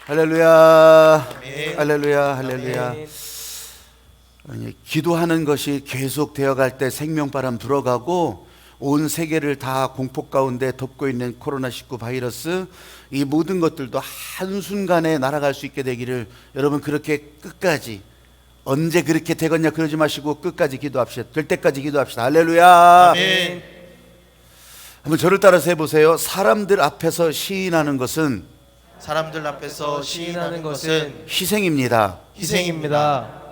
할렐루야. 아멘. 할렐루야. 할렐루야. 아멘. 아니, 기도하는 것이 계속 되어갈 때 생명바람 불어가고 온 세계를 다 공포 가운데 덮고 있는 코로나19 바이러스, 이 모든 것들도 한순간에 날아갈 수 있게 되기를 여러분 그렇게 끝까지, 언제 그렇게 되겠냐 그러지 마시고 끝까지 기도합시다. 될 때까지 기도합시다. 할렐루야. 아멘. 한번 저를 따라서 해보세요. 사람들 앞에서 시인하는 것은 사람들 앞에서 시인하는 것은 희생입니다. 희생입니다.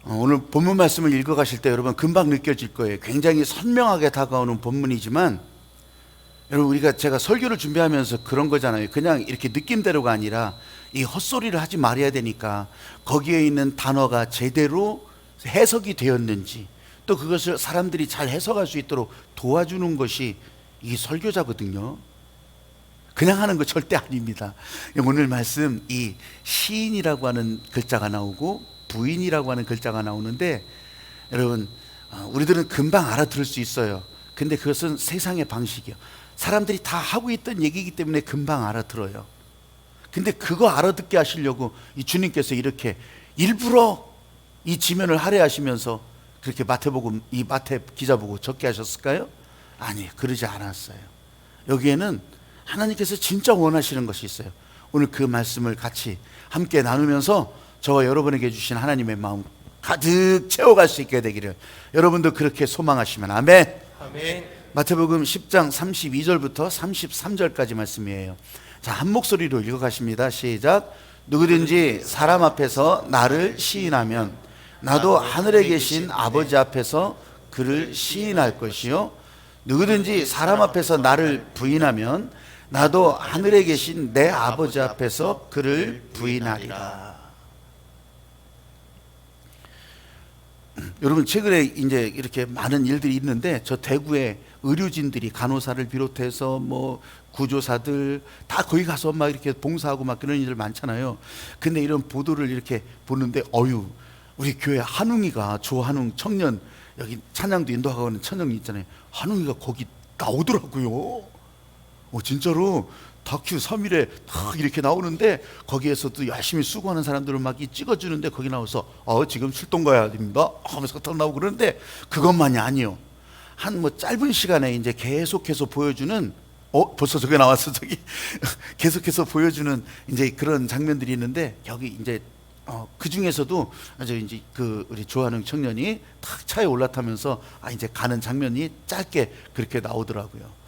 오늘 본문 말씀을 읽어가실 때 여러분 금방 느껴질 거예요. 굉장히 선명하게 다가오는 본문이지만, 여러분 제가 설교를 준비하면서 그런 거잖아요. 그냥 이렇게 느낌대로가 아니라 이 헛소리를 하지 말아야 되니까 거기에 있는 단어가 제대로 해석이 되었는지, 또 그것을 사람들이 잘 해석할 수 있도록 도와주는 것이 이 설교자거든요. 그냥 하는 거 절대 아닙니다. 오늘 말씀, 이 시인이라고 하는 글자가 나오고 부인이라고 하는 글자가 나오는데, 여러분 우리들은 금방 알아들을 수 있어요. 근데 그것은 세상의 방식이요. 사람들이 다 하고 있던 얘기이기 때문에 금방 알아들어요. 근데 그거 알아듣게 하시려고 이 주님께서 이렇게 일부러 이 지면을 할애하시면서 그렇게 이 마태 기자 보고 적게 하셨을까요? 아니에요. 그러지 않았어요. 여기에는 하나님께서 진짜 원하시는 것이 있어요. 오늘 그 말씀을 같이 함께 나누면서 저와 여러분에게 주신 하나님의 마음 가득 채워갈 수 있게 되기를 여러분도 그렇게 소망하시면 아멘. 아멘. 마태복음 10장 32절부터 33절까지 말씀이에요. 자, 한 목소리로 읽어가십니다. 시작. 누구든지 사람 앞에서 나를 시인하면 나도 하늘에 계신 아버지 앞에서 그를 시인할 것이요, 누구든지 사람 앞에서 나를 부인하면 나도 하늘에 계신 내 아버지 앞에서 그를 부인하리라. 여러분 최근에 이제 이렇게 많은 일들이 있는데, 저 대구에 의료진들이 간호사를 비롯해서 뭐 구조사들 다 거기 가서 막 이렇게 봉사하고 막 그런 일들 많잖아요. 근데 이런 보도를 이렇게 보는데, 우리 교회 한웅이가, 조한웅 청년, 여기 찬양도 인도하고 있는 청년이 있잖아요. 한웅이가 거기 나오더라고요. 진짜로 다큐 3일에 딱 이렇게 나오는데, 거기에서도 열심히 수고하는 사람들을 막 찍어주는데, 거기 나와서 지금 출동 가야 됩니다 하면서 딱 나오고 그러는데, 그것만이 아니요. 한 뭐 짧은 시간에 이제 계속해서 보여주는, 벌써 저게 나왔어, 저기. 계속해서 보여주는 이제 그런 장면들이 있는데, 여기 이제 그 중에서도 이제 우리 조한웅 청년이 탁 차에 올라타면서 이제 가는 장면이 짧게 그렇게 나오더라고요.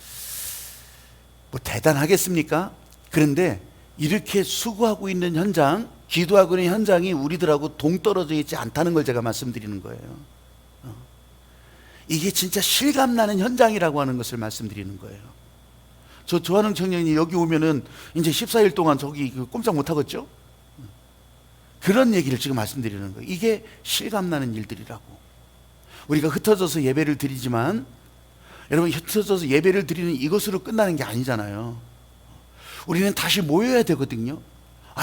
뭐 대단하겠습니까? 그런데 이렇게 수고하고 있는 현장, 기도하고 있는 현장이 우리들하고 동떨어져 있지 않다는 걸 제가 말씀드리는 거예요. 이게 진짜 실감나는 현장이라고 하는 것을 말씀드리는 거예요. 저 조한웅 청년이 여기 오면은 이제 14일 동안 저기 꼼짝 못 하겠죠? 그런 얘기를 지금 말씀드리는 거예요. 이게 실감나는 일들이라고. 우리가 흩어져서 예배를 드리지만, 여러분 흩어져서 예배를 드리는 이것으로 끝나는 게 아니잖아요. 우리는 다시 모여야 되거든요.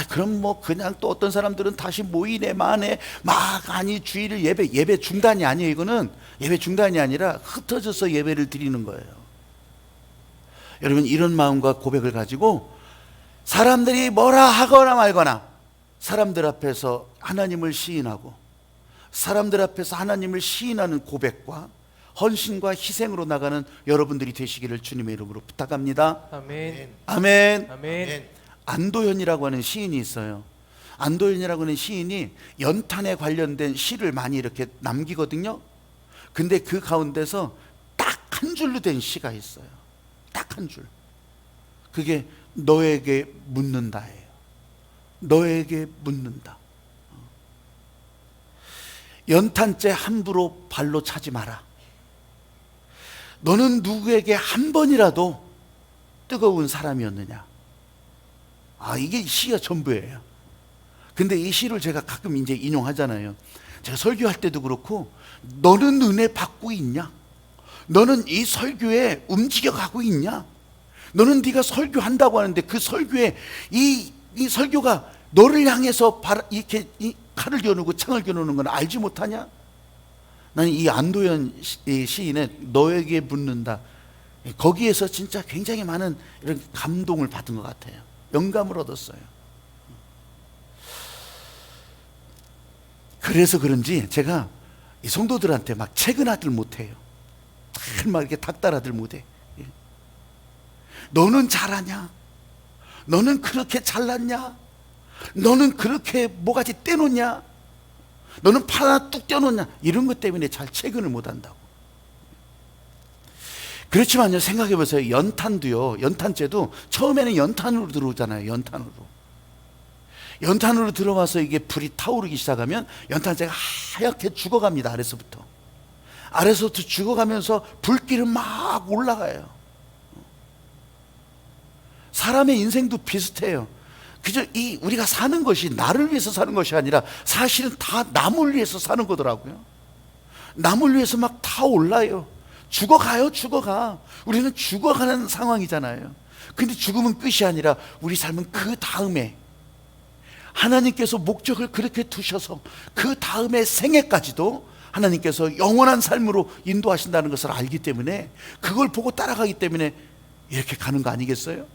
그럼 뭐 그냥 또 어떤 사람들은 다시 모이네 마네 막, 아니 주일을 예배 중단이 아니에요. 이거는 예배 중단이 아니라 흩어져서 예배를 드리는 거예요. 여러분 이런 마음과 고백을 가지고 사람들이 뭐라 하거나 말거나 사람들 앞에서 하나님을 시인하고, 사람들 앞에서 하나님을 시인하는 고백과 헌신과 희생으로 나가는 여러분들이 되시기를 주님의 이름으로 부탁합니다. 아멘. 아멘. 아멘. 안도현이라고 하는 시인이 있어요. 안도현이라고 하는 시인이 연탄에 관련된 시를 많이 이렇게 남기거든요. 근데 그 가운데서 딱 한 줄로 된 시가 있어요. 딱 한 줄. 그게 너에게 묻는다예요. 너에게 묻는다. 연탄재 함부로 발로 차지 마라. 너는 누구에게 한 번이라도 뜨거운 사람이었느냐? 이게 시가 전부예요. 근데 이 시를 제가 가끔 이제 인용하잖아요. 제가 설교할 때도 그렇고, 너는 은혜 받고 있냐? 너는 이 설교에 움직여가고 있냐? 너는 네가 설교한다고 하는데 그 설교에 이 설교가 너를 향해서 이렇게 칼을 겨누고 창을 겨누는 건 알지 못하냐? 나는 이 안도현 시인의 너에게 묻는다, 거기에서 진짜 굉장히 많은 이런 감동을 받은 것 같아요. 영감을 얻었어요. 그래서 그런지 제가 이 성도들한테 막 채근하들 못해요. 막 이렇게 닥달하들 못해. 너는 잘하냐? 너는 그렇게 잘났냐? 너는 그렇게 뭐가지 떼놓냐? 너는 팔 하나 뚝 떼놓냐? 이런 것 때문에 잘 채근을 못한다고. 그렇지만요, 생각해 보세요. 연탄도요, 연탄재도 처음에는 연탄으로 들어오잖아요. 연탄으로 들어와서 이게 불이 타오르기 시작하면 연탄재가 하얗게 죽어갑니다. 아래서부터 죽어가면서 불길은 막 올라가요. 사람의 인생도 비슷해요. 그저 우리가 사는 것이 나를 위해서 사는 것이 아니라 사실은 다 남을 위해서 사는 거더라고요. 남을 위해서 막 타올라요. 죽어가. 우리는 죽어가는 상황이잖아요. 근데 죽음은 끝이 아니라 우리 삶은 그 다음에 하나님께서 목적을 그렇게 두셔서 그 다음에 생애까지도 하나님께서 영원한 삶으로 인도하신다는 것을 알기 때문에 그걸 보고 따라가기 때문에 이렇게 가는 거 아니겠어요?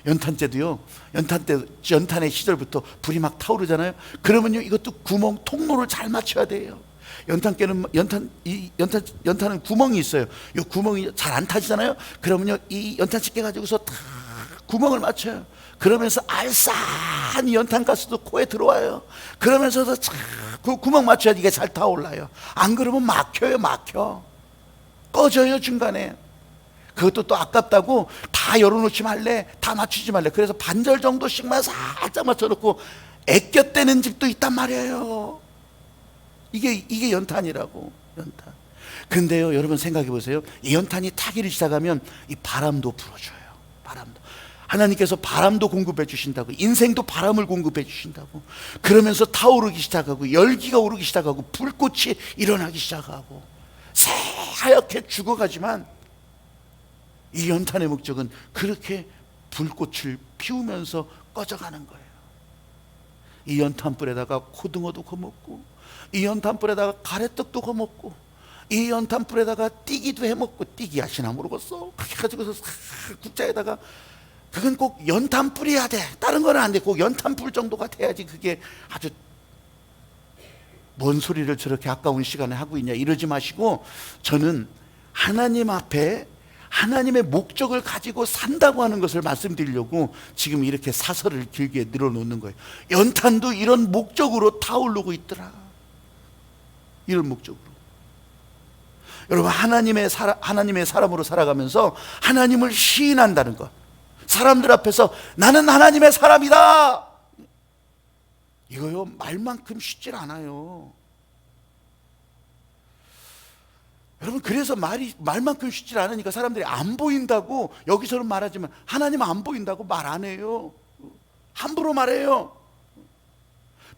연탄재도요, 연탄의 시절부터 불이 막 타오르잖아요. 그러면요, 이것도 통로를 잘 맞춰야 돼요. 연탄은 구멍이 있어요. 이 구멍이 잘 안 타지잖아요. 그러면요, 이 연탄집게 가지고서 다 구멍을 맞춰요. 그러면서 알싸한 연탄가스도 코에 들어와요. 그러면서도 그 구멍 맞춰야 이게 잘 타올라요. 안 그러면 막혀. 꺼져요, 중간에. 그것도 또 아깝다고 다 열어놓지 말래, 다 맞추지 말래. 그래서 반절 정도씩만 살짝 맞춰놓고 애껴 떼는 집도 있단 말이에요. 이게 연탄이라고, 연탄. 근데요, 여러분 생각해 보세요. 이 연탄이 타기를 시작하면 이 바람도 불어줘요. 하나님께서 바람도 공급해 주신다고, 인생도 바람을 공급해 주신다고. 그러면서 타오르기 시작하고, 열기가 오르기 시작하고, 불꽃이 일어나기 시작하고, 새하얗게 죽어가지만 이 연탄의 목적은 그렇게 불꽃을 피우면서 꺼져가는 거예요. 이 연탄불에다가 고등어도 거먹고, 이 연탄불에다가 가래떡도 거먹고, 이 연탄불에다가 띠기도 해먹고. 띠기 아시나 모르겠어. 그렇게 가지고서 국자에다가, 그건 꼭 연탄불이어야 돼. 다른 건 안 돼. 꼭 연탄불 정도가 돼야지 그게 아주. 뭔 소리를 저렇게 아까운 시간에 하고 있냐 이러지 마시고, 저는 하나님 앞에 하나님의 목적을 가지고 산다고 하는 것을 말씀드리려고 지금 이렇게 사설을 길게 늘어놓는 거예요. 연탄도 이런 목적으로 타오르고 있더라. 이런 목적으로. 여러분, 하나님의 사람으로 살아가면서 하나님을 시인한다는 것, 사람들 앞에서 나는 하나님의 사람이다, 이거요 말만큼 쉽질 않아요. 여러분, 그래서 말만큼 쉽질 않으니까 사람들이 안 보인다고, 여기서는 말하지만 하나님 안 보인다고 말 안 해요. 함부로 말해요.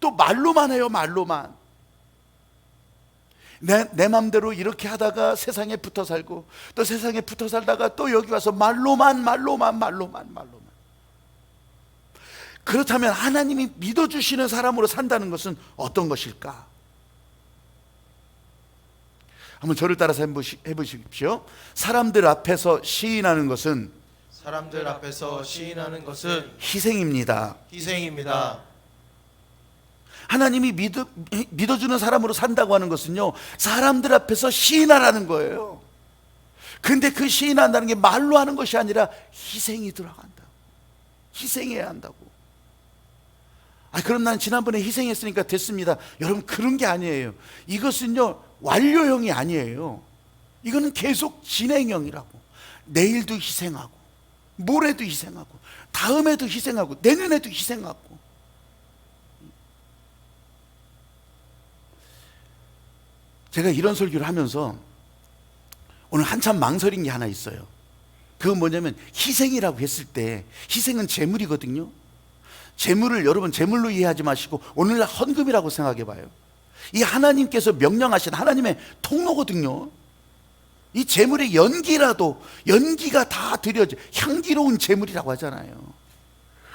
또 말로만 해요. 말로만. 내 맘대로 이렇게 하다가 세상에 붙어 살고, 또 세상에 붙어 살다가 또 여기 와서 말로만. 그렇다면 하나님이 믿어주시는 사람으로 산다는 것은 어떤 것일까? 한번 저를 따라서 해보십시오. 사람들 앞에서 시인하는 것은 희생입니다. 하나님이 믿어주는 사람으로 산다고 하는 것은요, 사람들 앞에서 시인하라는 거예요. 근데 그 시인한다는 게 말로 하는 것이 아니라 희생이 들어간다. 희생해야 한다고. 그럼 난 지난번에 희생했으니까 됐습니다. 여러분, 그런 게 아니에요. 이것은요, 완료형이 아니에요. 이거는 계속 진행형이라고. 내일도 희생하고, 모레도 희생하고, 다음에도 희생하고, 내년에도 희생하고. 제가 이런 설교를 하면서 오늘 한참 망설인 게 하나 있어요. 그건 뭐냐면, 희생이라고 했을 때, 희생은 재물이거든요. 재물을 여러분 재물로 이해하지 마시고 오늘날 헌금이라고 생각해 봐요. 이 하나님께서 명령하신 하나님의 통로거든요. 이 재물의 연기가 다 드려져, 향기로운 재물이라고 하잖아요.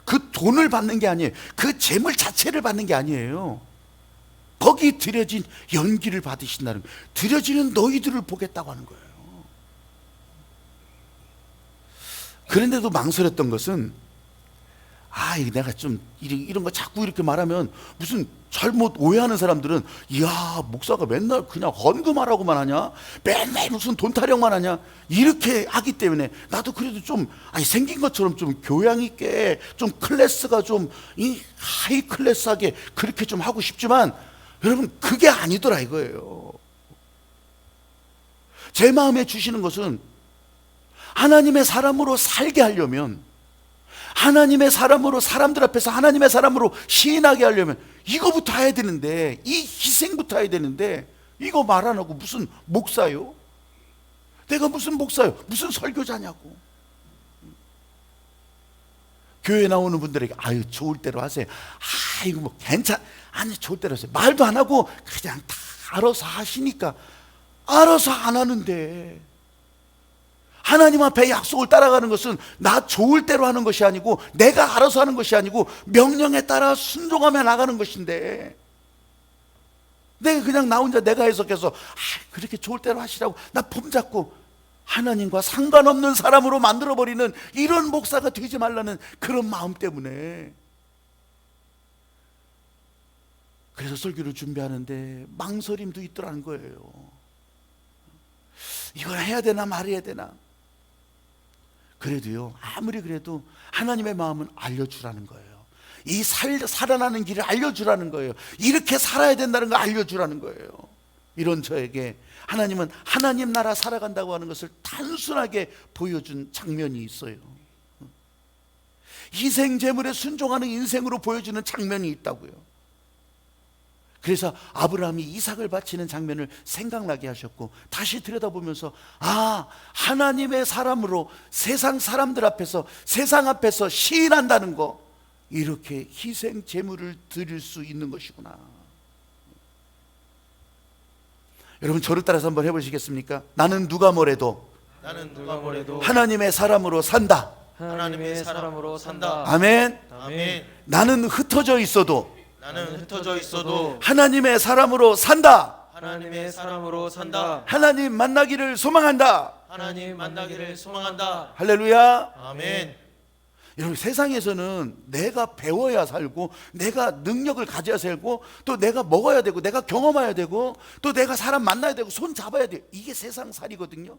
그 돈을 받는 게 아니에요. 그 재물 자체를 받는 게 아니에요. 거기 드려진 연기를 받으신다는 거예요. 드려지는 너희들을 보겠다고 하는 거예요. 그런데도 망설였던 것은, 이거 내가 좀 이런 거 자꾸 이렇게 말하면 무슨 잘못 오해하는 사람들은 이야, 목사가 맨날 그냥 헌금하라고만 하냐? 맨날 무슨 돈 타령만 하냐? 이렇게 하기 때문에 나도 그래도 좀 생긴 것처럼 좀 교양 있게 좀 클래스가 좀 하이 클래스하게 그렇게 좀 하고 싶지만 여러분, 그게 아니더라 이거예요. 제 마음에 주시는 것은 하나님의 사람으로 살게 하려면, 하나님의 사람으로, 사람들 앞에서 하나님의 사람으로 시인하게 하려면 이거부터 해야 되는데, 이 희생부터 해야 되는데, 이거 말 안 하고 무슨 목사요? 내가 무슨 목사요? 무슨 설교자냐고. 교회 나오는 분들에게 아유, 좋을 대로 하세요. 이거 뭐 아니, 좋을 대로 하세요. 말도 안 하고 그냥 다 알아서 하시니까. 알아서 안 하는데, 하나님 앞에 약속을 따라가는 것은 나 좋을 대로 하는 것이 아니고, 내가 알아서 하는 것이 아니고 명령에 따라 순종하며 나가는 것인데, 내가 그냥 나 혼자 내가 해석해서 그렇게 좋을 대로 하시라고 나 폼잡고 하나님과 상관없는 사람으로 만들어버리는 이런 목사가 되지 말라는 그런 마음 때문에, 그래서 설교를 준비하는데 망설임도 있더라는 거예요. 이걸 해야 되나 말해야 되나. 그래도요, 아무리 그래도 하나님의 마음은 알려주라는 거예요. 이 살아나는 길을 알려주라는 거예요. 이렇게 살아야 된다는 걸 알려주라는 거예요. 이런 저에게 하나님은 하나님 나라 살아간다고 하는 것을 단순하게 보여준 장면이 있어요. 희생 제물에 순종하는 인생으로 보여주는 장면이 있다고요. 그래서 아브라함이 이삭을 바치는 장면을 생각나게 하셨고, 다시 들여다보면서 하나님의 사람으로 세상 사람들 앞에서, 세상 앞에서 시인한다는 거, 이렇게 희생 제물을 드릴 수 있는 것이구나. 여러분, 저를 따라서 한번 해보시겠습니까? 나는 누가 뭐래도 하나님의 사람으로 산다. 하나님의 사람으로 산다. 아멘. 아멘. 나는 흩어져 있어도 하나님의 사람으로 산다. 하나님의 사람으로 산다. 하나님 만나기를 소망한다. 하나님 만나기를 소망한다. 할렐루야. 아멘. 여러분, 세상에서는 내가 배워야 살고, 내가 능력을 가져야 살고, 또 내가 먹어야 되고, 내가 경험해야 되고, 또 내가 사람 만나야 되고, 손 잡아야 돼요. 이게 세상 살이거든요.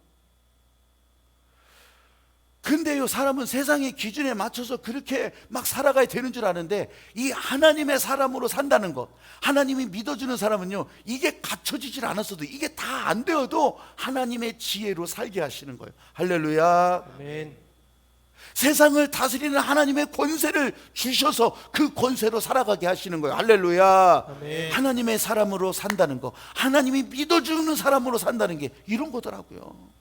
근데요, 사람은 세상의 기준에 맞춰서 그렇게 막 살아가야 되는 줄 아는데, 이 하나님의 사람으로 산다는 것, 하나님이 믿어주는 사람은요, 이게 갖춰지질 않았어도, 이게 다 안 되어도 하나님의 지혜로 살게 하시는 거예요. 할렐루야. 아멘. 세상을 다스리는 하나님의 권세를 주셔서 그 권세로 살아가게 하시는 거예요. 할렐루야. 아멘. 하나님의 사람으로 산다는 거, 하나님이 믿어주는 사람으로 산다는 게 이런 거더라고요.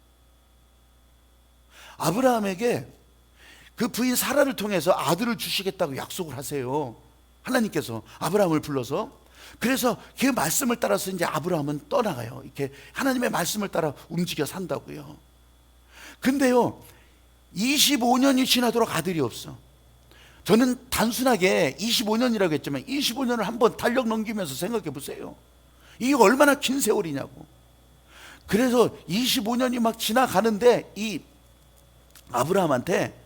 아브라함에게 그 부인 사라를 통해서 아들을 주시겠다고 약속을 하세요. 하나님께서 아브라함을 불러서. 그래서 그 말씀을 따라서 이제 아브라함은 떠나가요. 이렇게 하나님의 말씀을 따라 움직여 산다고요. 근데요, 25년이 지나도록 아들이 없어. 저는 단순하게 25년이라고 했지만 25년을 한번 달력 넘기면서 생각해 보세요. 이게 얼마나 긴 세월이냐고. 그래서 25년이 막 지나가는데 이 아브라함한테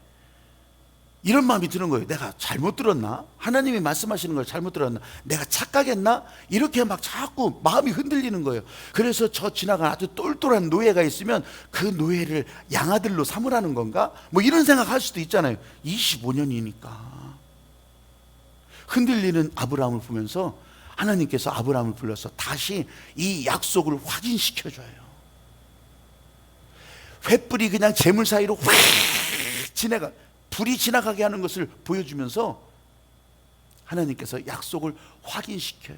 이런 마음이 드는 거예요. 내가 잘못 들었나? 하나님이 말씀하시는 걸 잘못 들었나? 내가 착각했나? 이렇게 막 자꾸 마음이 흔들리는 거예요. 그래서 저 지나간 아주 똘똘한 노예가 있으면 그 노예를 양아들로 삼으라는 건가? 뭐 이런 생각할 수도 있잖아요. 25년이니까. 흔들리는 아브라함을 보면서 하나님께서 아브라함을 불러서 다시 이 약속을 확인시켜줘요. 횃불이 그냥 재물 사이로 확 지나가, 불이 지나가게 하는 것을 보여주면서 하나님께서 약속을 확인시켜요.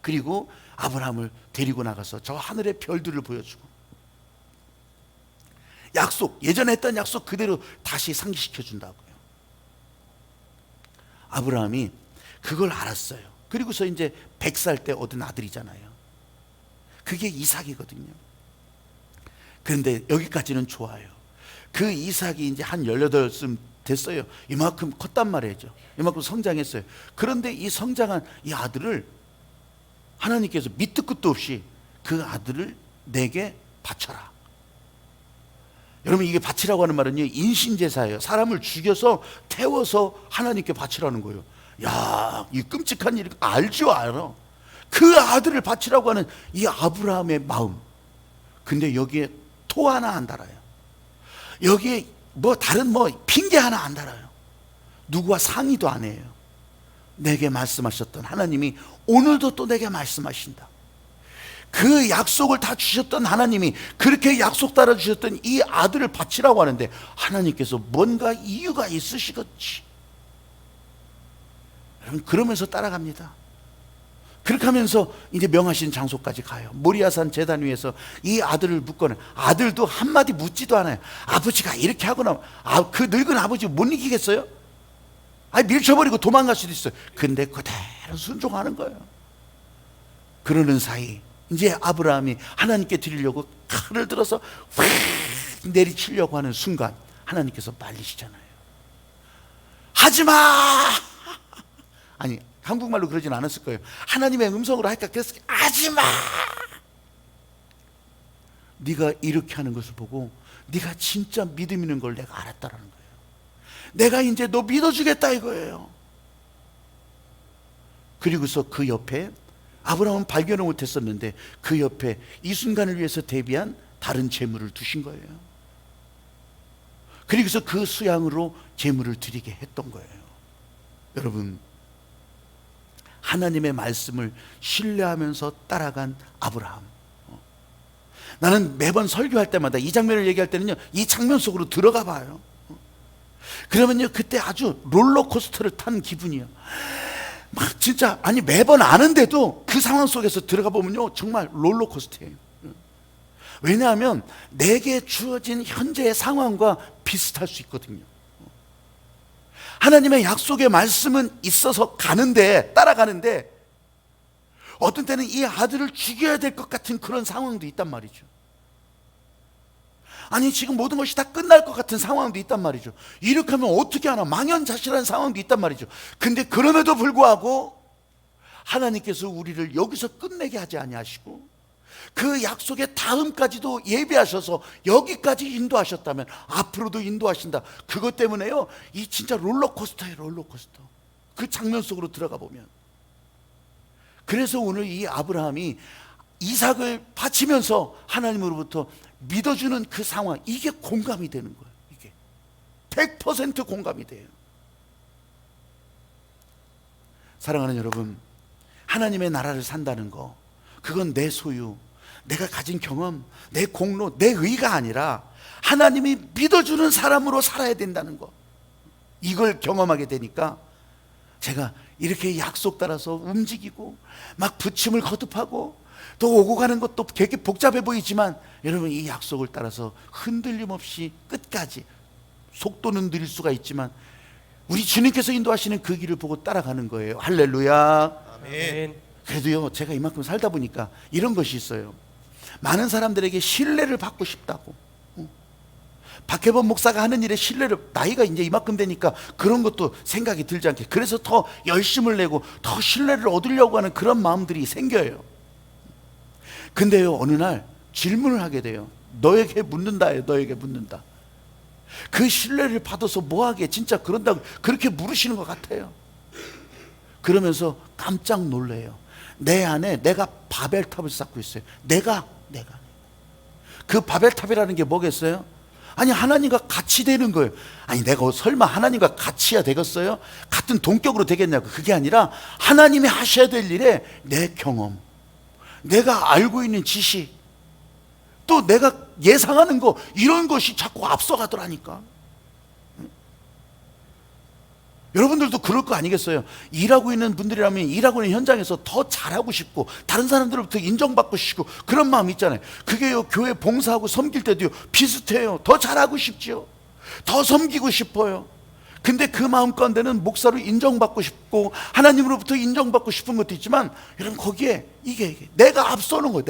그리고 아브라함을 데리고 나가서 저 하늘의 별들을 보여주고, 약속, 예전에 했던 약속 그대로 다시 상기시켜 준다고요. 아브라함이 그걸 알았어요. 그리고서 이제 100살 때 얻은 아들이잖아요. 그게 이삭이거든요. 그런데 여기까지는 좋아요. 그 이삭이 이제 한 18쯤 됐어요. 이만큼 컸단 말이죠. 이만큼 성장했어요. 그런데 이 성장한 이 아들을 하나님께서 밑도 끝도 없이 그 아들을 내게 바쳐라. 여러분, 이게 바치라고 하는 말은요, 인신제사예요. 사람을 죽여서 태워서 하나님께 바치라는 거예요. 야, 이 끔찍한 일 알죠, 알아. 그 아들을 바치라고 하는 이 아브라함의 마음. 근데 여기에 토 하나 안 달아요. 여기에 뭐 다른 뭐 핑계 하나 안 달아요. 누구와 상의도 안 해요. 내게 말씀하셨던 하나님이 오늘도 또 내게 말씀하신다. 그 약속을 다 주셨던 하나님이 그렇게 약속 따라 주셨던 이 아들을 바치라고 하는데 하나님께서 뭔가 이유가 있으시겠지. 여러분, 그러면서 따라갑니다. 그렇게 하면서 이제 명하신 장소까지 가요. 모리아산 제단 위에서 이 아들을 묻고는, 아들도 한마디 묻지도 않아요. 아버지가 이렇게 하거나, 그 늙은 아버지 못 이기겠어요? 밀쳐버리고 도망갈 수도 있어요. 근데 그대로 순종하는 거예요. 그러는 사이 이제 아브라함이 하나님께 드리려고 칼을 들어서 확 내리치려고 하는 순간 하나님께서 말리시잖아요. 하지마! 아니, 한국말로 그러진 않았을 거예요. 하나님의 음성으로 할까 그래서 하지마! 네가 이렇게 하는 것을 보고 네가 진짜 믿음 있는 걸 내가 알았다라는 거예요. 내가 이제 너 믿어주겠다 이거예요. 그리고서 그 옆에 아브라함은 발견을 못했었는데 그 옆에 이 순간을 위해서 대비한 다른 제물을 두신 거예요. 그리고서 그 수양으로 제물을 드리게 했던 거예요. 여러분, 하나님의 말씀을 신뢰하면서 따라간 아브라함. 나는 매번 설교할 때마다 이 장면을 얘기할 때는요, 이 장면 속으로 들어가 봐요. 그러면요, 그때 아주 롤러코스터를 탄 기분이에요. 막 진짜, 아니 매번 아는데도 그 상황 속에서 들어가 보면요, 정말 롤러코스터예요. 왜냐하면 내게 주어진 현재의 상황과 비슷할 수 있거든요. 하나님의 약속의 말씀은 있어서 가는데, 따라가는데 어떤 때는 이 아들을 죽여야 될 것 같은 그런 상황도 있단 말이죠. 아니, 지금 모든 것이 다 끝날 것 같은 상황도 있단 말이죠. 이렇게 하면 어떻게 하나, 망연자실한 상황도 있단 말이죠. 근데 그럼에도 불구하고 하나님께서 우리를 여기서 끝내게 하지 아니하시고 그 약속의 다음까지도 예비하셔서 여기까지 인도하셨다면 앞으로도 인도하신다. 그것 때문에요, 이 진짜 롤러코스터예요, 롤러코스터. 그 장면 속으로 들어가 보면. 그래서 오늘 이 아브라함이 이삭을 바치면서 하나님으로부터 믿어주는 그 상황, 이게 공감이 되는 거예요. 이게 100% 공감이 돼요. 사랑하는 여러분, 하나님의 나라를 산다는 거, 그건 내 소유, 내가 가진 경험, 내 공로, 내 의가 아니라 하나님이 믿어주는 사람으로 살아야 된다는 거, 이걸 경험하게 되니까 제가 이렇게 약속 따라서 움직이고 막 부침을 거듭하고 또 오고 가는 것도 되게 복잡해 보이지만 여러분, 이 약속을 따라서 흔들림 없이 끝까지, 속도는 느릴 수가 있지만 우리 주님께서 인도하시는 그 길을 보고 따라가는 거예요. 할렐루야. 아멘. 그래도요, 제가 이만큼 살다 보니까 이런 것이 있어요. 많은 사람들에게 신뢰를 받고 싶다고. 박혜범 목사가 하는 일에 신뢰를, 나이가 이제 이만큼 되니까 그런 것도 생각이 들지 않게, 그래서 더 열심을 내고 더 신뢰를 얻으려고 하는 그런 마음들이 생겨요. 근데요, 어느 날 질문을 하게 돼요. 너에게 묻는다예요. 너에게 묻는다. 그 신뢰를 받아서 뭐하게, 진짜 그런다고 그렇게 물으시는 것 같아요. 그러면서 깜짝 놀래요. 내 안에 내가 바벨탑을 쌓고 있어요. 내가 그 바벨탑이라는 게 뭐겠어요? 아니, 하나님과 같이 되는 거예요. 아니, 내가 설마 하나님과 같이야 되겠어요? 같은 동격으로 되겠냐고. 그게 아니라 하나님이 하셔야 될 일에 내 경험, 내가 알고 있는 지식, 또 내가 예상하는 거, 이런 것이 자꾸 앞서가더라니까. 여러분들도 그럴 거 아니겠어요? 일하고 있는 분들이라면 일하고 있는 현장에서 더 잘하고 싶고 다른 사람들로부터 인정받고 싶고 그런 마음 있잖아요. 그게요, 교회 봉사하고 섬길 때도요, 비슷해요. 더 잘하고 싶죠. 더 섬기고 싶어요. 근데 그 마음 가운데는 목사로 인정받고 싶고 하나님으로부터 인정받고 싶은 것도 있지만 여러분, 거기에 이게 내가 앞서는 거예요.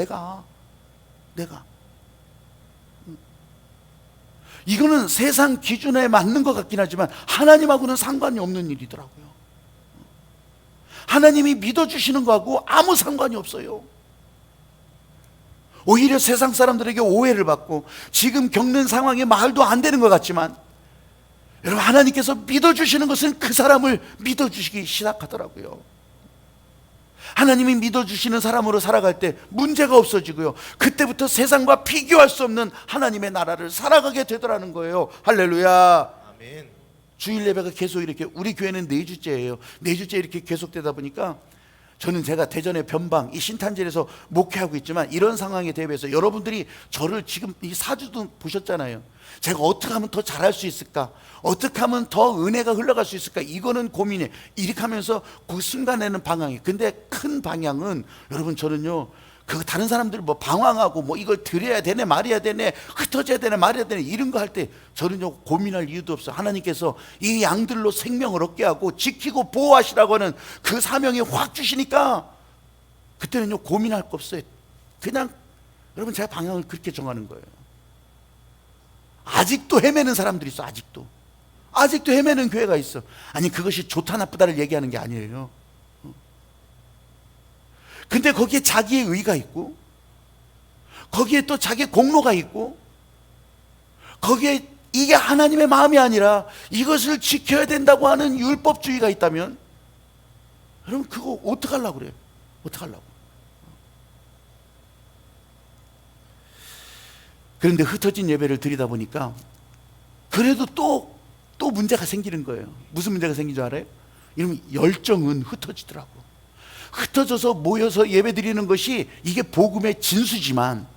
내가 이거는 세상 기준에 맞는 것 같긴 하지만 하나님하고는 상관이 없는 일이더라고요. 하나님이 믿어주시는 거하고 아무 상관이 없어요. 오히려 세상 사람들에게 오해를 받고 지금 겪는 상황이 말도 안 되는 것 같지만 여러분, 하나님께서 믿어주시는 것은 그 사람을 믿어주시기 시작하더라고요. 하나님이 믿어주시는 사람으로 살아갈 때 문제가 없어지고요, 그때부터 세상과 비교할 수 없는 하나님의 나라를 살아가게 되더라는 거예요. 할렐루야. 아멘. 주일 예배가 계속 이렇게, 우리 교회는 4주째예요. 4주째 이렇게 계속되다 보니까 저는 제가 대전의 변방 이 신탄절에서 목회하고 있지만 이런 상황에 대비해서 여러분들이 저를 지금 이 4주도 보셨잖아요. 제가 어떻게 하면 더 잘할 수 있을까, 어떻게 하면 더 은혜가 흘러갈 수 있을까, 이거는 고민이에요. 이렇게 하면서 그 순간에는 방향이, 근데 큰 방향은 여러분, 저는요, 그 다른 사람들 뭐 방황하고 뭐 이걸 드려야 되네 말해야 되네 흩어져야 되네 말해야 되네 이런 거 할 때 저는요 고민할 이유도 없어요. 하나님께서 이 양들로 생명을 얻게 하고 지키고 보호하시라고 하는 그 사명이 확 주시니까 그때는요 고민할 거 없어요. 그냥 여러분, 제가 방향을 그렇게 정하는 거예요. 아직도 헤매는 사람들이 있어. 아직도 헤매는 교회가 있어. 아니, 그것이 좋다 나쁘다를 얘기하는 게 아니에요. 근데 거기에 자기의 의가 있고, 거기에 또 자기의 공로가 있고, 거기에 이게 하나님의 마음이 아니라 이것을 지켜야 된다고 하는 율법주의가 있다면, 여러분, 그거 어떡하려고 그래요? 어떡하려고? 그런데 흩어진 예배를 드리다 보니까 그래도 또 문제가 생기는 거예요. 무슨 문제가 생긴 줄 알아요? 이러면 열정은 흩어지더라고. 흩어져서 모여서 예배 드리는 것이 이게 복음의 진수지만,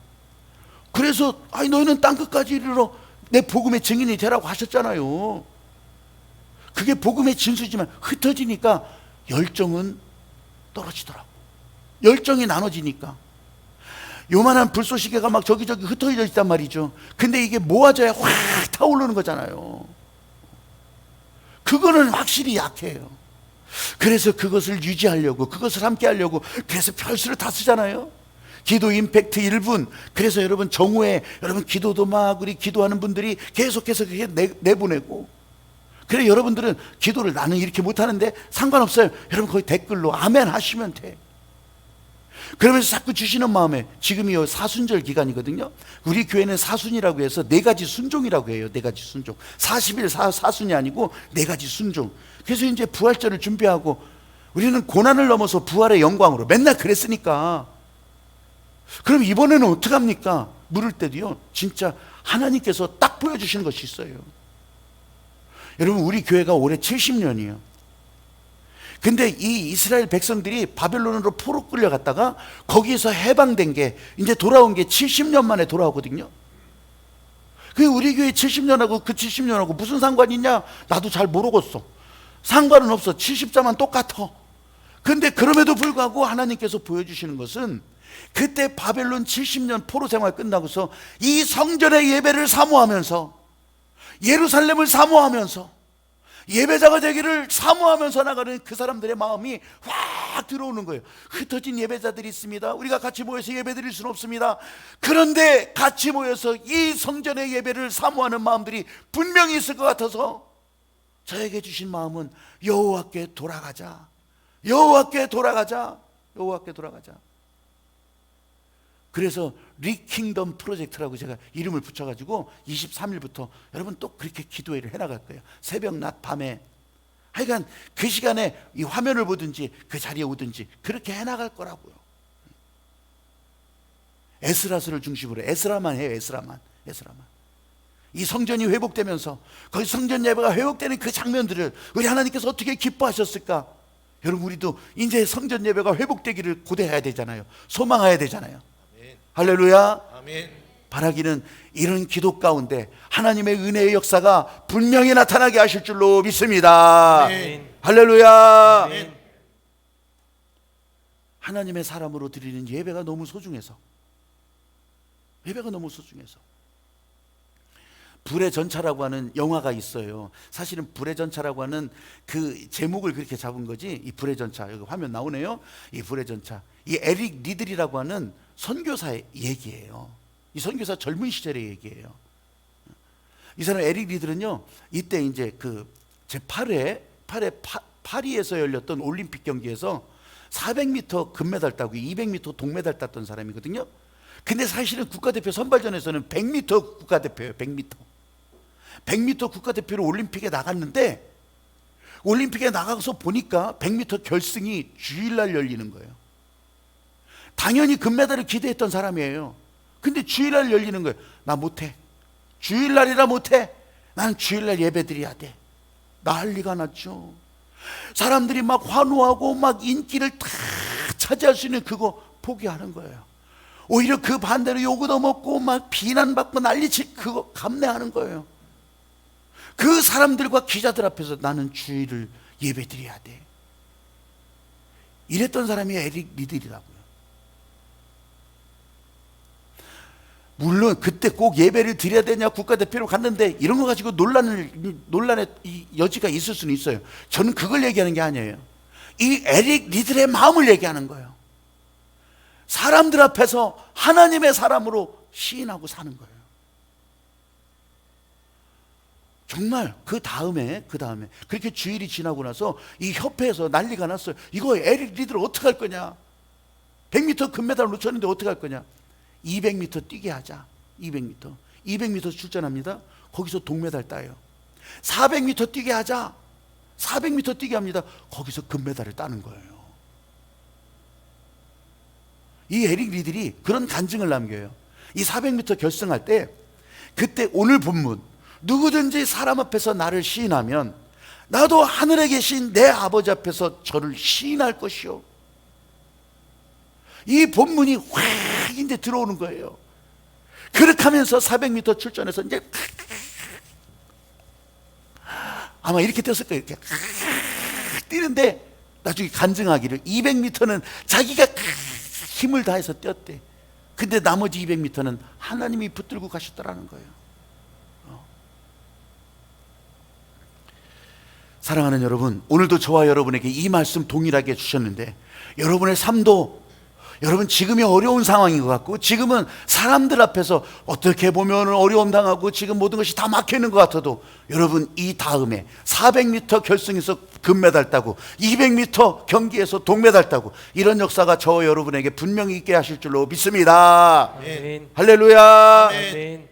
그래서 아니 너희는 땅끝까지 이르러 내 복음의 증인이 되라고 하셨잖아요. 그게 복음의 진수지만 흩어지니까 열정은 떨어지더라고. 열정이 나눠지니까 요만한 불쏘시개가 막 저기저기 흩어져 있단 말이죠. 근데 이게 모아져야 확 타오르는 거잖아요. 그거는 확실히 약해요. 그래서 그것을 유지하려고, 그것을 함께 하려고, 그래서 별수를 다 쓰잖아요. 기도 임팩트 1분. 그래서 여러분 정오에 여러분 기도도 막 우리 기도하는 분들이 계속해서 그게 내보내고, 그래 여러분들은 기도를 나는 이렇게 못하는데 상관없어요. 여러분 거기 댓글로 아멘 하시면 돼. 그러면서 자꾸 주시는 마음에, 지금이 사순절 기간이거든요. 우리 교회는 사순이라고 해서 4가지 순종이라고 해요. 4가지 순종. 40일 사순이 아니고 4가지 순종. 그래서 이제 부활절을 준비하고, 우리는 고난을 넘어서 부활의 영광으로 맨날 그랬으니까. 그럼 이번에는 어떡합니까? 물을 때도요 진짜 하나님께서 딱 보여주시는 것이 있어요. 여러분, 우리 교회가 올해 70년이에요 근데 이 이스라엘 백성들이 바벨론으로 포로 끌려갔다가 거기에서 해방된 게, 이제 돌아온 게 70년 만에 돌아오거든요. 그 우리 교회 70년하고 그 70년하고 무슨 상관이 있냐? 나도 잘 모르겠어. 상관은 없어. 70자만 똑같아. 근데 그럼에도 불구하고 하나님께서 보여주시는 것은, 그때 바벨론 70년 포로 생활 끝나고서 이 성전의 예배를 사모하면서, 예루살렘을 사모하면서, 예배자가 되기를 사모하면서 나가는 그 사람들의 마음이 확 들어오는 거예요. 흩어진 예배자들이 있습니다. 우리가 같이 모여서 예배 드릴 수는 없습니다. 그런데 같이 모여서 이 성전의 예배를 사모하는 마음들이 분명히 있을 것 같아서 저에게 주신 마음은 여호와께 돌아가자, 여호와께 돌아가자, 여호와께 돌아가자. 그래서 리킹덤 프로젝트라고 제가 이름을 붙여가지고 23일부터 여러분 또 그렇게 기도회를 해나갈 거예요. 새벽 낮 밤에, 하여간 그 시간에 이 화면을 보든지 그 자리에 오든지 그렇게 해나갈 거라고요. 에스라서를 중심으로 에스라만 해요. 에스라만. 이 성전이 회복되면서 거기 성전 예배가 회복되는 그 장면들을 우리 하나님께서 어떻게 기뻐하셨을까? 여러분, 우리도 이제 성전 예배가 회복되기를 고대해야 되잖아요. 소망해야 되잖아요. 할렐루야. 아멘. 바라기는 이런 기도 가운데 하나님의 은혜의 역사가 분명히 나타나게 하실 줄로 믿습니다. 아멘. 할렐루야. 아멘. 하나님의 사람으로 드리는 예배가 너무 소중해서, 불의 전차라고 하는 영화가 있어요. 사실은 불의 전차라고 하는 그 제목을 그렇게 잡은 거지, 이 불의 전차, 여기 화면 나오네요. 이 불의 전차, 이 에릭 리들이라고 하는 선교사의 얘기예요. 이 선교사 젊은 시절의 얘기예요. 이 사람 에릭 리들은요, 이때 이제 그 제8회 파리에서 열렸던 올림픽 경기에서 400m 금메달 따고 200m 동메달 땄던 사람이거든요. 근데 사실은 국가대표 선발전에서는 100m 국가대표예요. 100m 국가대표로 올림픽에 나갔는데, 올림픽에 나가서 보니까 100m 결승이 주일날 열리는 거예요. 당연히 금메달을 기대했던 사람이에요. 근데 주일날 열리는 거예요. 나 못해. 주일날이라 못해. 나는 주일날 예배드려야 돼. 난리가 났죠. 사람들이 막 환호하고 막 인기를 다 차지할 수 있는 그거 포기하는 거예요. 오히려 그 반대로 욕을 얻어먹고 막 비난받고 난리칠 그거 감내하는 거예요. 그 사람들과 기자들 앞에서 나는 주일을 예배드려야 돼. 이랬던 사람이 에릭 리들이라고요. 물론 그때 꼭 예배를 드려야 되냐 국가대표로 갔는데 이런 거 가지고 논란의 여지가 있을 수는 있어요. 저는 그걸 얘기하는 게 아니에요. 이 에릭 리들의 마음을 얘기하는 거예요. 사람들 앞에서 하나님의 사람으로 시인하고 사는 거예요. 정말 그 다음에 그렇게 주일이 지나고 나서 이 협회에서 난리가 났어요. 이거 에릭 리들 어떻게 할 거냐. 100m 금메달 놓쳤는데 어떻게 할 거냐. 200m 뛰게 하자. 200m 출전합니다. 거기서 동메달 따요. 400m 뛰게 하자. 400m 뛰게 합니다. 거기서 금메달을 따는 거예요. 이 에릭 리들이 그런 간증을 남겨요. 이 400m 결승할 때 그때 오늘 본문, 누구든지 사람 앞에서 나를 시인하면 나도 하늘에 계신 내 아버지 앞에서 저를 시인할 것이요. 이 본문이 확 이제 들어오는 거예요. 그렇게 하면서 400m 출전해서 이제 아마 이렇게 뛰었을 거예요. 이렇게 뛰는데 나중에 간증하기를 200m는 자기가 힘을 다해서 뛰었대. 근데 나머지 200m는 하나님이 붙들고 가셨더라는 거예요. 사랑하는 여러분, 오늘도 저와 여러분에게 이 말씀 동일하게 주셨는데, 여러분의 삶도 여러분 지금이 어려운 상황인 것 같고, 지금은 사람들 앞에서 어떻게 보면 어려움 당하고 지금 모든 것이 다 막혀 있는 것 같아도, 여러분 이 다음에 400m 결승에서 금메달 따고 200m 경기에서 동메달 따고 이런 역사가 저와 여러분에게 분명히 있게 하실 줄로 믿습니다. 아멘. 할렐루야. 아멘.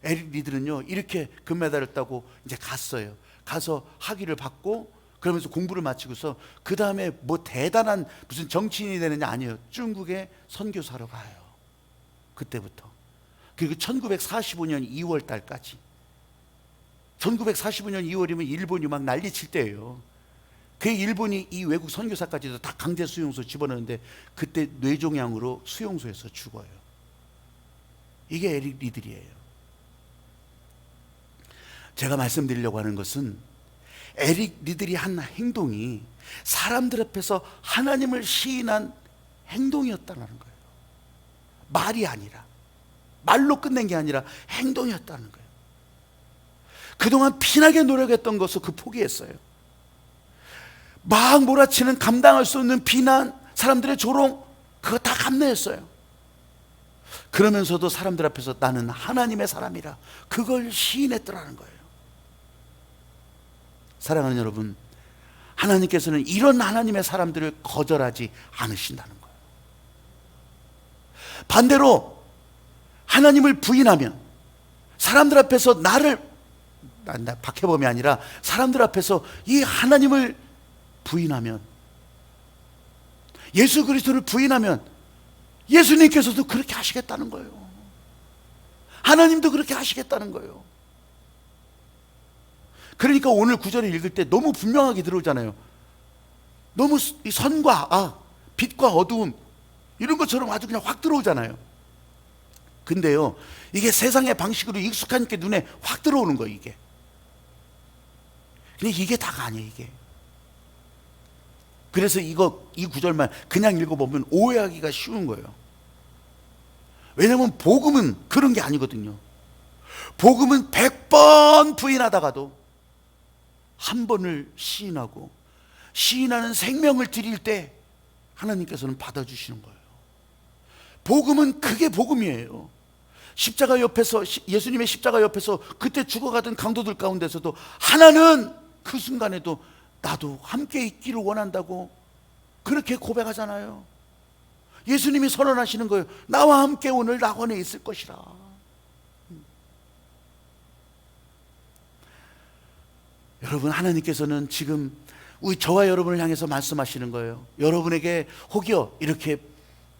에릭 리들은요 이렇게 금메달을 따고 이제 갔어요. 가서 학위를 받고 그러면서 공부를 마치고서 그 다음에 뭐 대단한 무슨 정치인이 되느냐 아니에요. 중국에 선교사로 가요. 그때부터. 그리고 1945년 2월 달까지. 1945년 2월이면 일본이 막 난리칠 때예요. 그 일본이 이 외국 선교사까지도 다 강제 수용소 집어넣는데 그때 뇌종양으로 수용소에서 죽어요. 이게 에릭 리들이에요. 제가 말씀드리려고 하는 것은 에릭 리들이 한 행동이 사람들 앞에서 하나님을 시인한 행동이었다는 거예요. 말이 아니라, 말로 끝낸 게 아니라 행동이었다는 거예요. 그동안 피나게 노력했던 것을 포기했어요. 막 몰아치는 감당할 수 없는 비난, 사람들의 조롱, 그거 다 감내했어요. 그러면서도 사람들 앞에서 나는 하나님의 사람이라 그걸 시인했더라는 거예요. 사랑하는 여러분, 하나님께서는 이런 하나님의 사람들을 거절하지 않으신다는 거예요. 반대로 하나님을 부인하면, 사람들 앞에서 나를, 박해범이 아니라 사람들 앞에서 이 하나님을 부인하면, 예수 그리스도를 부인하면 예수님께서도 그렇게 하시겠다는 거예요. 하나님도 그렇게 하시겠다는 거예요. 그러니까 오늘 구절을 읽을 때 너무 분명하게 들어오잖아요. 너무 선과 악, 빛과 어두움 이런 것처럼 아주 그냥 확 들어오잖아요. 근데요, 이게 세상의 방식으로 익숙하니까 눈에 확 들어오는 거예요. 이게. 근데 이게 다가 아니에요. 이게. 그래서 이 구절만 그냥 읽어보면 오해하기가 쉬운 거예요. 왜냐하면 복음은 그런 게 아니거든요. 복음은 100번 부인하다가도 한 번을 시인하고 시인하는 생명을 드릴 때 하나님께서는 받아주시는 거예요. 복음은 그게 복음이에요. 십자가 옆에서, 예수님의 십자가 옆에서 그때 죽어가던 강도들 가운데서도 하나는 그 순간에도 나도 함께 있기를 원한다고 그렇게 고백하잖아요. 예수님이 선언하시는 거예요. 나와 함께 오늘 낙원에 있을 것이라. 여러분, 하나님께서는 지금 저와 여러분을 향해서 말씀하시는 거예요. 여러분에게 혹여 이렇게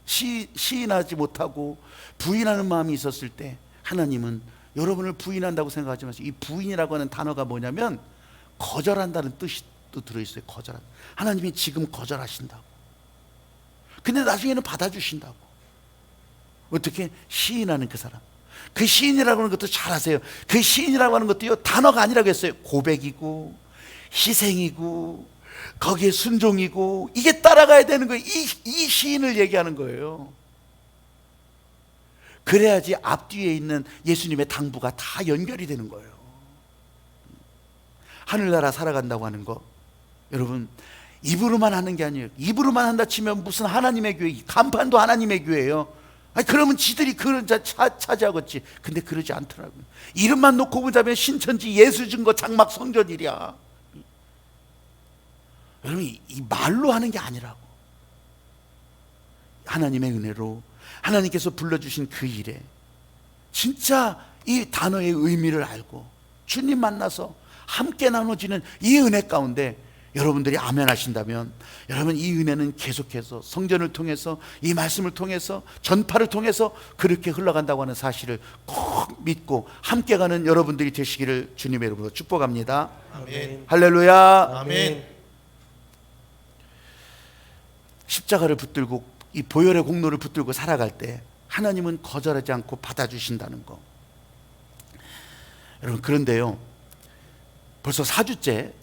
시인하지 못하고 부인하는 마음이 있었을 때 하나님은 여러분을 부인한다고 생각하지 마세요. 이 부인이라고 하는 단어가 뭐냐면 거절한다는 뜻도 들어있어요. 거절한. 하나님이 지금 거절하신다고. 근데 나중에는 받아주신다고. 어떻게? 시인하는 그 사람. 그 시인이라고 하는 것도 잘 아세요. 그 시인이라고 하는 것도요, 단어가 아니라고 했어요. 고백이고 희생이고 거기에 순종이고 이게 따라가야 되는 거예요. 이 시인을 얘기하는 거예요. 그래야지 앞뒤에 있는 예수님의 당부가 다 연결이 되는 거예요. 하늘나라 살아간다고 하는 거, 여러분, 입으로만 하는 게 아니에요. 입으로만 한다 치면 무슨 하나님의 교회, 간판도 하나님의 교회예요. 아니, 그러면 지들이 그런 자 차지하겠지. 근데 그러지 않더라고요. 이름만 놓고 보자면 신천지 예수증거 장막 성전이랴. 여러분, 이 말로 하는 게 아니라고. 하나님의 은혜로 하나님께서 불러주신 그 일에 진짜 이 단어의 의미를 알고 주님 만나서 함께 나눠지는 이 은혜 가운데 여러분들이 아멘 하신다면, 여러분, 이 은혜는 계속해서 성전을 통해서, 이 말씀을 통해서, 전파를 통해서 그렇게 흘러간다고 하는 사실을 꼭 믿고 함께 가는 여러분들이 되시기를 주님의 이름으로 축복합니다. 아멘. 할렐루야. 아멘. 십자가를 붙들고 이 보혈의 공로를 붙들고 살아갈 때 하나님은 거절하지 않고 받아주신다는 거. 여러분, 그런데요, 벌써 4주째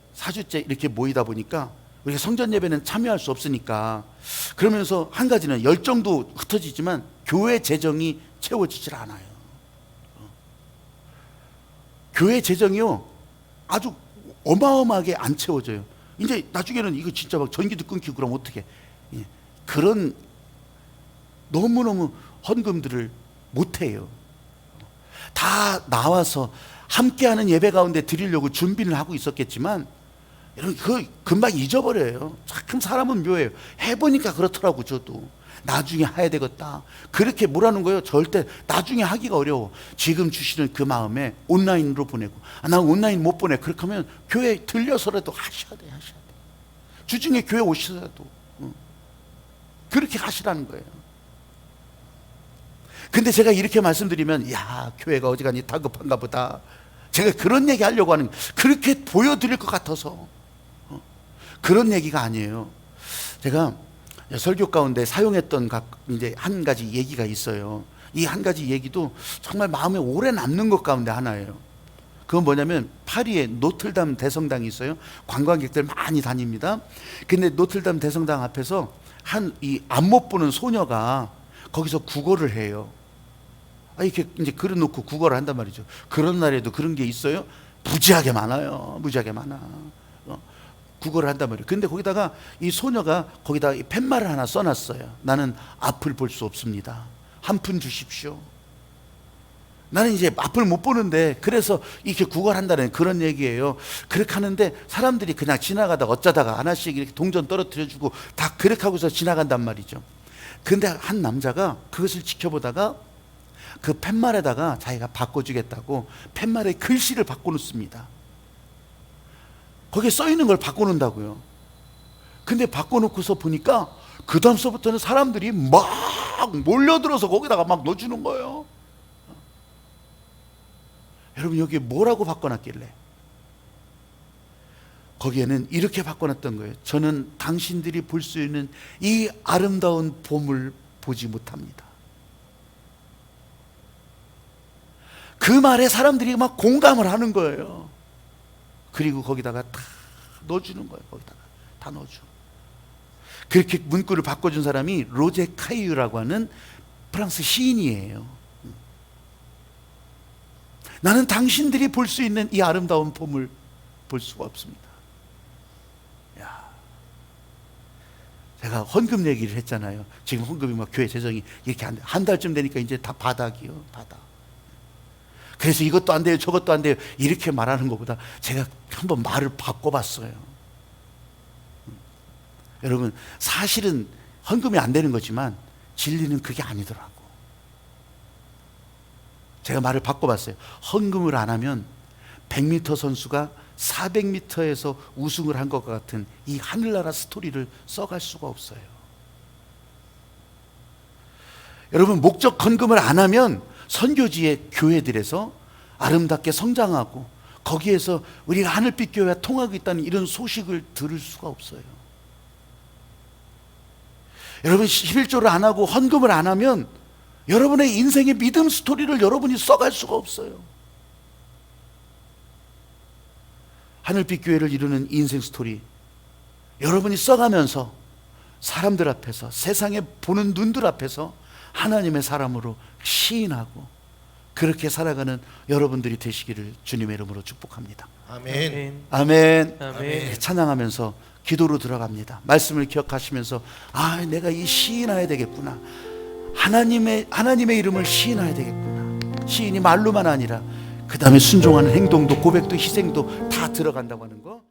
이렇게 모이다 보니까 우리가 성전 예배는 참여할 수 없으니까, 그러면서 한 가지는 열정도 흩어지지만 교회 재정이 채워지질 않아요. 교회 재정이요, 아주 어마어마하게 안 채워져요. 이제 나중에는 이거 진짜 막 전기도 끊기고 그럼 어떻게, 그런 너무너무 헌금들을 못해요. 다 나와서 함께하는 예배 가운데 드리려고 준비를 하고 있었겠지만, 여러분, 그거 금방 잊어버려요. 참 사람은 묘해요. 해보니까 그렇더라고. 저도 나중에 해야 되겠다 그렇게 뭐라는 거예요. 절대 나중에 하기가 어려워. 지금 주시는 그 마음에 온라인으로 보내고, 나 온라인 못 보내. 그렇게 하면 교회 들려서라도 하셔야 돼. 주중에 교회 오시더라도 그렇게 하시라는 거예요. 근데 제가 이렇게 말씀드리면, 야, 교회가 어지간히 다급한가 보다, 제가 그런 얘기 하려고 하는, 그렇게 보여드릴 것 같아서 그런 얘기가 아니에요. 제가 설교 가운데 사용했던 이제 한 가지 얘기가 있어요. 이 한 가지 얘기도 정말 마음에 오래 남는 것 가운데 하나예요. 그건 뭐냐면, 파리에 노틀담 대성당이 있어요. 관광객들 많이 다닙니다. 근데 노틀담 대성당 앞에서 이 앞 못 보는 소녀가 거기서 국어를 해요. 이렇게 이제 그려 놓고 국어를 한단 말이죠. 그런 날에도 그런 게 있어요? 무지하게 많아요. 무지하게 많아. 국어를 한단 말이에요. 근데 거기다가 이 소녀가 거기다 팻말을 하나 써놨어요. 나는 앞을 볼 수 없습니다. 한 푼 주십시오. 나는 이제 앞을 못 보는데, 그래서 이렇게 국어를 한다는 그런 얘기예요. 그렇게 하는데 사람들이 그냥 지나가다가 어쩌다가 하나씩 이렇게 동전 떨어뜨려주고 다 그렇게 하고서 지나간단 말이죠. 근데 한 남자가 그것을 지켜보다가 그 팻말에다가 자기가 바꿔주겠다고 팻말에 글씨를 바꿔놓습니다. 거기에 써있는 걸 바꿔놓는다고요. 근데 바꿔놓고서 보니까 그 다음서부터는 사람들이 막 몰려들어서 거기다가 막 넣어주는 거예요. 여러분, 여기에 뭐라고 바꿔놨길래? 거기에는 이렇게 바꿔놨던 거예요. 저는 당신들이 볼 수 있는 이 아름다운 봄을 보지 못합니다. 그 말에 사람들이 막 공감을 하는 거예요. 그리고 거기다가 다 넣어주는 거예요. 거기다가 다 넣어줘. 그렇게 문구를 바꿔준 사람이 로제 카이유라고 하는 프랑스 시인이에요. 나는 당신들이 볼 수 있는 이 아름다운 봄을 볼 수가 없습니다. 야, 제가 헌금 얘기를 했잖아요. 지금 헌금이 막 교회 재정이 이렇게 한 달쯤 되니까 이제 다 바닥이요, 바닥. 그래서 이것도 안 돼요, 저것도 안 돼요, 이렇게 말하는 것보다 제가 한번 말을 바꿔봤어요. 여러분, 사실은 헌금이 안 되는 거지만 진리는 그게 아니더라고. 제가 말을 바꿔봤어요. 헌금을 안 하면 100m 선수가 400m에서 우승을 한 것과 같은 이 하늘나라 스토리를 써갈 수가 없어요. 여러분, 목적 헌금을 안 하면 선교지의 교회들에서 아름답게 성장하고 거기에서 우리가 하늘빛 교회와 통하고 있다는 이런 소식을 들을 수가 없어요. 여러분, 11조를 안 하고 헌금을 안 하면 여러분의 인생의 믿음 스토리를 여러분이 써갈 수가 없어요. 하늘빛 교회를 이루는 인생 스토리, 여러분이 써가면서 사람들 앞에서, 세상에 보는 눈들 앞에서 하나님의 사람으로 시인하고 그렇게 살아가는 여러분들이 되시기를 주님의 이름으로 축복합니다. 아멘. 아멘. 아멘. 찬양하면서 기도로 들어갑니다. 말씀을 기억하시면서 내가 이 시인해야 되겠구나. 하나님의 이름을 시인해야 되겠구나. 시인이 말로만 아니라 그 다음에 순종하는 행동도, 고백도, 희생도 다 들어간다고 하는 거.